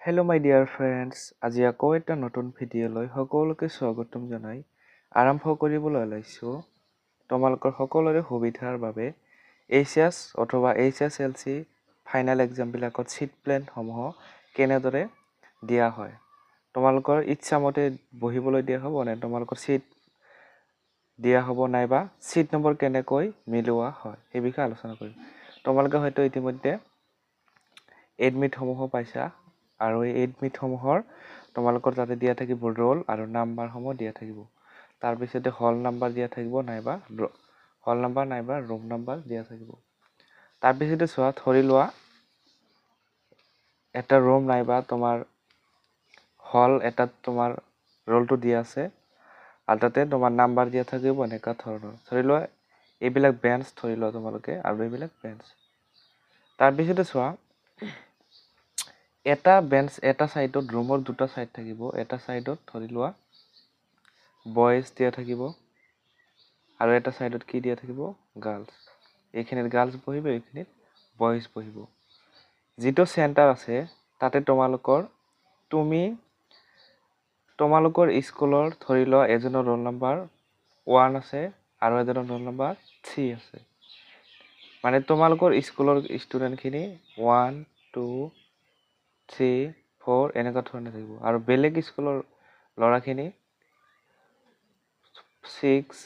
Hello' মাই dear friends, আজি আকৌ এটা নতুন ভিডিঅ'লৈ সকলোকে স্বাগতম জনাই আৰম্ভ কৰিবলৈ ওলাইছোঁ। তোমালোকৰ সকলোৰে সুবিধাৰ বাবে এইচএছ অথবা HSLC ফাইনেল এক্সামবিলাকত ছিট প্লেনসমূহ কেনেদৰে দিয়া হয়, তোমালোকৰ ইচ্ছামতে বহিবলৈ দিয়া হ'ব নে তোমালোকৰ ছিট দিয়া হ'ব নাইবা ছিট নম্বৰ কেনেকৈ মিলোৱা হয় সেই বিষয়ে আলোচনা কৰিম। তোমালোকে হয়তো ইতিমধ্যে এডমিটসমূহ পাইছা আৰু এই এডমিটসমূহৰ তোমালোকৰ তাতে দিয়া থাকিব ৰোল আৰু নাম্বাৰসমূহ দিয়া থাকিব। তাৰপিছতে হল নাম্বাৰ দিয়া থাকিব নাইবা ৰুম নাম্বাৰ দিয়া থাকিব। তাৰপিছতে চোৱা, ধৰি লোৱা এটা ৰুম নাইবা তোমাৰ হল এটাত তোমাৰ ৰোলটো দিয়া আছে আৰু তাতে তোমাৰ নাম্বাৰ দিয়া থাকিব এনেকুৱা ধৰণৰ। ধৰি লোৱা এইবিলাক বেঞ্চ ধৰি লোৱা তোমালোকে আৰু এইবিলাক বেঞ্চ। তাৰপিছতে চোৱা, এটা বেঞ্চ এটা চাইডত ৰুমৰ দুটা চাইড থাকিব। এটা চাইডত ধৰি লোৱা বয়েজ দিয়া থাকিব আৰু এটা চাইডত কি দিয়া থাকিব, গাৰ্লছ। এইখিনিত গাৰ্লছ বহিব, এইখিনিত বয়েজ বহিব। যিটো চেণ্টাৰ আছে তাতে তোমালোকৰ স্কুলৰ ধৰি লোৱা এজনৰ ৰোল নাম্বাৰ 1 আছে আৰু এজনৰ ৰোল নাম্বাৰ 3 আছে। মানে তোমালোকৰ স্কুলৰ ষ্টুডেণ্টখিনি 1, 2, 3, 4 এনেকুৱা ধৰণে থাকিব আৰু বেলেগ স্কুলৰ ল'ৰাখিনি 6,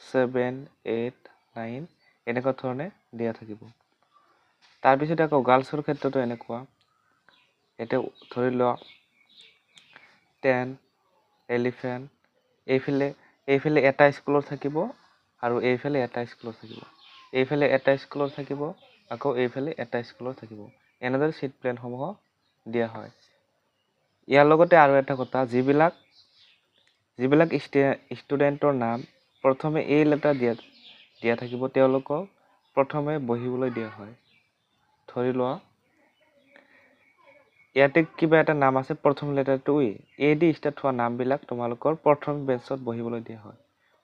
7, 8, 9 এনেকুৱা ধৰণে দিয়া থাকিব। তাৰপিছত আকৌ গাৰ্লছৰ ক্ষেত্ৰতো এনেকুৱা, এতিয়া ধৰি লোৱা 10, 11 এইফালে এটা স্কুলৰ থাকিব আৰু এইফালে এটা স্কুলৰ থাকিব। এইফালে এটা স্কুলৰ থাকিব আকৌ এইফালে এটা স্কুলৰ থাকিব। এনেদৰে ছিট প্লেনসমূহ দিয়া হয়। ইয়াৰ লগতে আৰু এটা কথা, যিবিলাক ষ্টুডেণ্টৰ নাম প্ৰথমে এ লেটাৰ দিয়া থাকিব তেওঁলোকক প্ৰথমে বহিবলৈ দিয়া হয়। ধৰি লোৱা ইয়াতে কিবা এটা নাম আছে, প্ৰথম লেটাৰটো এ দি ষ্টাৰ্ট হোৱা নামবিলাক তোমালোকৰ প্ৰথম বেঞ্চত বহিবলৈ দিয়া হয়।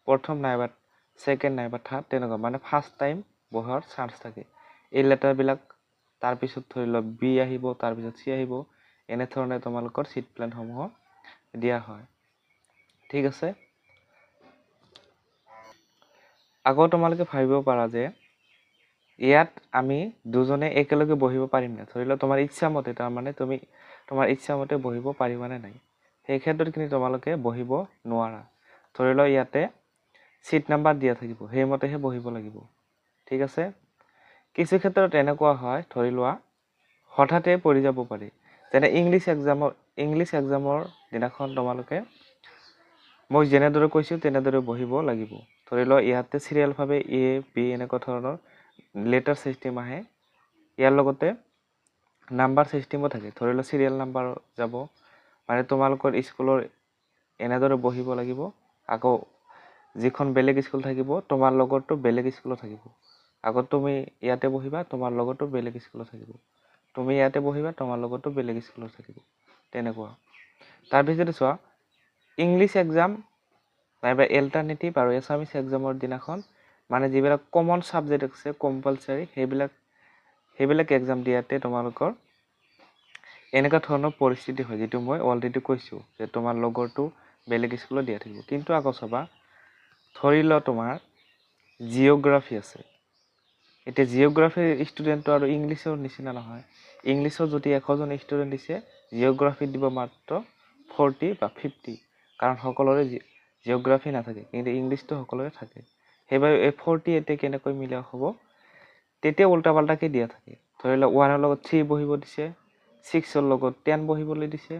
প্ৰথম নাইবা ছেকেণ্ড নাইবা থাৰ্ড তেনেকুৱা, মানে ফাৰ্ষ্ট টাইম বহাৰ চান্স থাকে। এই লেটাৰবিলাক তাৰপিছত ধৰি লোৱা বি আহিব, তাৰপিছত চি আহিব, এনেধৰণে তোমালোকৰ ছিট প্লেনসমূহ দিয়া হয়। ঠিক আছে। আকৌ তোমালোকে ভাবিব পাৰা যে ইয়াত আমি দুজনে একেলগে বহিব পাৰিম নে? ধৰি লোৱা তোমাৰ ইচ্ছামতে, তাৰমানে তুমি তোমাৰ ইচ্ছামতে বহিব পাৰিবানে নাই, সেই ক্ষেত্ৰত কিন্তু তোমালোকে বহিব নোৱাৰা। ধৰি লোৱা ইয়াতে ছিট নাম্বাৰ দিয়া থাকিব, সেইমতেহে বহিব লাগিব। ঠিক আছে। কিছু ক্ষেত্ৰত এনেকুৱা হয়, ধৰি লোৱা হঠাতে পৰি যাব পাৰি। যেনে ইংলিছ এক্সামৰ দিনাখন তোমালোকে মই যেনেদৰে কৈছোঁ তেনেদৰে বহিব লাগিব। ধৰি লোৱা ইয়াতে চিৰিয়েলভাৱে এ বি এনেকুৱা ধৰণৰ লেটাৰ ছিষ্টেম আহে। ইয়াৰ লগতে নাম্বাৰ ছিষ্টেমো থাকে। ধৰি লোৱা চিৰিয়েল নাম্বাৰ যাব, মানে তোমালোকৰ স্কুলৰ এনেদৰে বহিব লাগিব। আকৌ যিখন বেলেগ স্কুল থাকিব তোমাৰ লগতো বেলেগ স্কুলত থাকিব। আকৌ তুমি ইয়াতে বহিবা, তোমাৰ লগতো বেলেগ স্কুলত থাকিব। তুমি ইয়াতে বহিবা, তোমাৰ লগতো বেলেগ স্কুলত থাকিব। তেনেকুৱা। তাৰপিছতে চোৱা, ইংলিছ এক্সাম নাইবা এল্টাৰনেটিভ আৰু এছামিছ এক্সামৰ দিনাখন মানে যিবিলাক কমন ছাবজেক্ট আছে কম্পালচাৰী, সেইবিলাক এক্সাম দিয়াতে তোমালোকৰ এনেকুৱা ধৰণৰ পৰিস্থিতি হয়, যিটো মই অলৰেডি কৈছোঁ যে তোমাৰ লগৰটো বেলেগ স্কুলত দিয়া থাকিব। কিন্তু আকৌ চাবা, ধৰি লোৱা তোমাৰ জিঅ'গ্ৰাফী আছে। এতিয়া জিঅ'গ্ৰাফীৰ ষ্টুডেণ্টটো আৰু ইংলিছৰ নিচিনা নহয়। ইংলিছৰ যদি 100জন ষ্টুডেণ্ট দিছে, জিঅ'গ্ৰাফীত দিব মাত্ৰ 40 বা 50, কাৰণ সকলোৰে জিঅ'গ্ৰাফী নাথাকে, কিন্তু ইংলিছটো সকলোৰে থাকে। সেইবাবে এই 40 এতিয়া কেনেকৈ মিলোৱা হ'ব, তেতিয়া উল্টা পাল্টাকৈ দিয়া থাকে। ধৰি লওক 1ৰ লগত 3 বহিব দিছে, 6ৰ লগত 10 বহিবলৈ দিছে,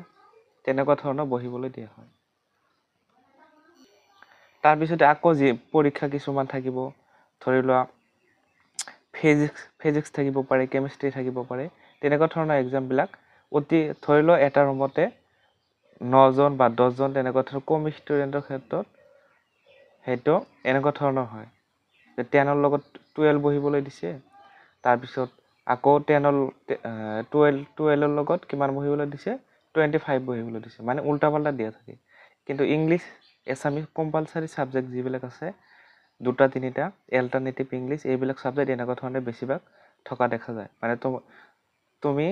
তেনেকুৱা ধৰণৰ বহিবলৈ দিয়া হয়। তাৰপিছতে আকৌ পৰীক্ষা কিছুমান থাকিব, ধৰি লোৱা ফিজিক্স থাকিব পাৰে, কেমেষ্ট্ৰি থাকিব পাৰে, তেনেকুৱা ধৰণৰ এক্সামবিলাক ধৰি লোৱা এটা ৰুমতে 9জন বা 10জন তেনেকুৱা ধৰণৰ কম ষ্টুডেণ্টৰ ক্ষেত্ৰত সেইটো এনেকুৱা ধৰণৰ হয় যে 10ৰ লগত 12 বহিবলৈ দিছে, তাৰপিছত আকৌ 12ৰ লগত কিমান বহিবলৈ দিছে, 25 বহিবলৈ দিছে, মানে উল্টা পাল্টা দিয়া থাকে। কিন্তু ইংলিছ এছামিছ কম্পালচাৰী ছাবজেক্ট যিবিলাক আছে, 2-3টা এল্টাৰনেটিভ ইংলিছ, এইবিলাক ছাবজেক্ট এনেকুৱা ধৰণে বেছিভাগ থকা দেখা যায়। মানে তুমি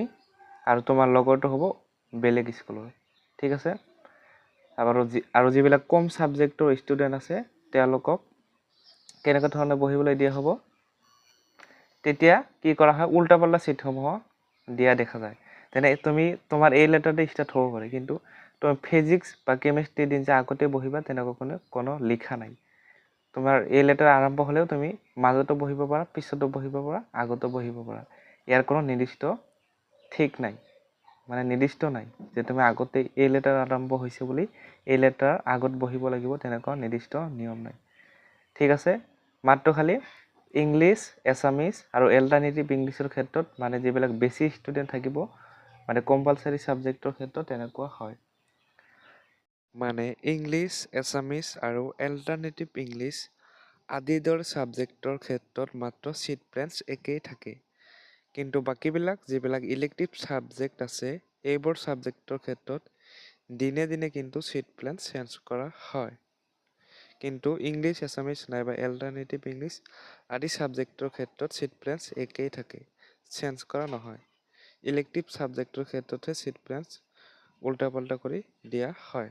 আৰু তোমাৰ লগৰটো হ'ব বেলেগ স্কুলৰ, ঠিক আছে। আৰু যিবিলাক কম ছাবজেক্টৰ ষ্টুডেণ্ট আছে তেওঁলোকক কেনেকুৱা ধৰণে বহিবলৈ দিয়া হ'ব, তেতিয়া কি কৰা হয়, উল্টা পাল্টা চিটসমূহ দিয়া দেখা যায়। তেনে তুমি তোমাৰ এই লেটাৰতে ষ্টাৰ্ট হ'ব পাৰে, কিন্তু তুমি ফিজিক্স বা কেমিষ্ট্ৰি দিন যে আগতে বহিবা তেনেকুৱা কোনো লিখা নাই। তোমাৰ এই লেটাৰ আৰম্ভ হ'লেও তুমি মাজতো বহিব পাৰা, পিছতো বহিব পাৰা, আগতো বহিব পাৰা। ইয়াৰ কোনো নিৰ্দিষ্ট ঠিক নাই, মানে নিৰ্দিষ্ট নাই যে তুমি আগতে এই লেটাৰ আৰম্ভ হৈছে বুলি এই লেটাৰ আগত বহিব লাগিব, তেনেকুৱা নিৰ্দিষ্ট নিয়ম নাই, ঠিক আছে। মাত্ৰ খালি ইংলিছ, এছামিজ আৰু এল্টাৰনেটিভ ইংলিছৰ ক্ষেত্ৰত মানে যিবিলাক বেছি ষ্টুডেণ্ট থাকিব, মানে কম্পালচাৰী ছাবজেক্টৰ ক্ষেত্ৰত তেনেকুৱা হয়। মানে ইংলিছ, এছামিজ আৰু এল্টাৰনেটিভ ইংলিছ আদি দৰ ছাবজেক্টৰ ক্ষেত্ৰত মাত্ৰ ছিট প্লেনছ একেই থাকে। কিন্তু বাকীবিলাক যিবিলাক ইলেক্টিভ ছাবজেক্ট আছে এইবোৰ ছাবজেক্টৰ ক্ষেত্ৰত দিনে দিনে কিন্তু ছিট প্লেন চেঞ্জ কৰা হয়। কিন্তু ইংলিছ, এছামিজ নাইবা এল্টাৰনেটিভ ইংলিছ আদি ছাবজেক্টৰ ক্ষেত্ৰত ছিট প্লেনছ একেই থাকে, চেঞ্জ কৰা নহয়। ইলেক্টিভ ছাবজেক্টৰ ক্ষেত্ৰতহে ছিট প্লেনছ উল্টা পাল্টা কৰি দিয়া হয়।